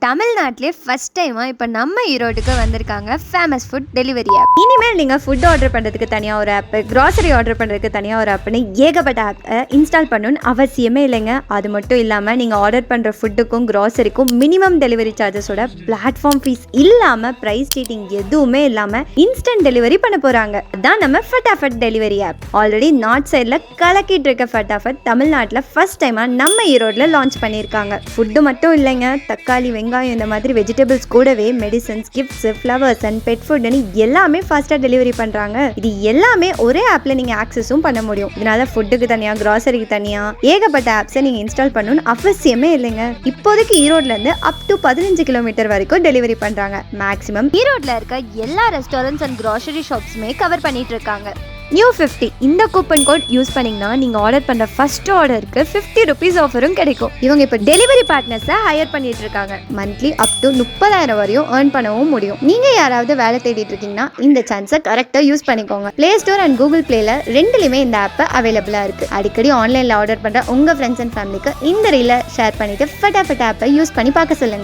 தமிழ்நாட்டிலே ஃபர்ஸ்ட் டைமாக இப்போ நம்ம ஈரோட்டுக்கு வந்திருக்காங்க ஃபேமஸ் ஃபுட் டெலிவரி ஆப். இனிமேல் நீங்கள் ஃபுட் ஆர்டர் பண்ணுறதுக்கு தனியாக ஒரு ஆப்பு, கிராசரி ஆர்டர் பண்ணுறதுக்கு தனியாக ஒரு ஆப்னு ஏகப்பட்ட ஆப்பை இன்ஸ்டால் பண்ணணும்னு அவசியமே இல்லைங்க. அது மட்டும் இல்லாமல் நீங்கள் ஆர்டர் பண்ணுற ஃபுட்டுக்கும் கிராசரிக்கும் மினிமம் டெலிவரி சார்ஜஸோட பிளாட்ஃபார்ம் ஃபீஸ் இல்லாமல் ப்ரைஸ் சீட்டிங் எதுவுமே இல்லாமல் இன்ஸ்டன்ட் டெலிவரி பண்ண போகிறாங்க. அதான் நம்ம Fatafat delivery app. Already north சைடில் கலக்கிட்டு இருக்க ஃபட்டாஃபட் தமிழ்நாட்டில் ஃபர்ஸ்ட் டைமாக நம்ம ஈரோட்டில் லான்ச் பண்ணியிருக்காங்க. ஃபுட்டு மட்டும் இல்லைங்க, தக்காளி, வெங்காயம், இந்த மாதிரி வெஜிடபிள்ஸ் கூடவே medicines, gifts, flowers and pet ஃபுட்னு எல்லாமே ஃபாஸ்ட்டாக டெலிவரி பண்ணுறாங்க. இது எல்லாமே ஒரே ஆப்பில் நீங்கள் ஆக்சஸும் பண்ண முடியும். இதனால ஃபுட்டுக்கு தனியாக, கிராசரிக்கு தனியாக ஏகப்பட்ட ஆப்ஸை நீங்கள் இன்ஸ்டால் பண்ணணும்னு அவசியமே இல்லைங்க. இப்போதைக்கு ஈரோட்லேருந்து அப் டு 15 கிலோமீட்டர் வரைக்கும் டெலிவரி பண்ணுறாங்க. மேக்ஸிமம் ஈரோட்டில் இருக்க எல்லா ரெஸ்டாரண்ட்ஸ் அண்ட் கிராசரி ஷாப்ஸுமே கவர் பண்ணிட்டு இருக்காங்க. நியூ 50 இந்த கூப்பன் கோட் யூஸ் பண்ணிங்கன்னா நீங்கள் ஆர்டர் பண்ணுற ஃபர்ஸ்ட் ஆர்டருக்கு 50 ருபீஸ் ஆஃபரும் கிடைக்கும். இவங்க இப்போ டெலிவரி பார்ட்னர்ஸை ஹையர் பண்ணிட்டு இருக்காங்க. மந்த்லி அப் டு 30,000 வரையும் ஏர்ன் பண்ணவும் முடியும். நீங்கள் யாராவது வேலை தேடிட்டு இருக்கீங்கன்னா இந்த சான்ஸை கரெக்டாக யூஸ் பண்ணிக்கோங்க. பிளே ஸ்டோர் அண்ட் கூகுள் பிளேல ரெண்டுலையுமே இந்த ஆப் அவைலபிளாக இருக்குது. அடிக்கடி ஆன்லைனில் ஆர்டர் பண்ணுற உங்கள் ஃப்ரெண்ட்ஸ் அண்ட் ஃபேமிலிக்கு இந்த ரீலை ஷேர் பண்ணிவிட்டு ஃபட்டாஃபட் ஆப்பை யூஸ் பண்ணி பார்க்க சொல்லுங்கள்.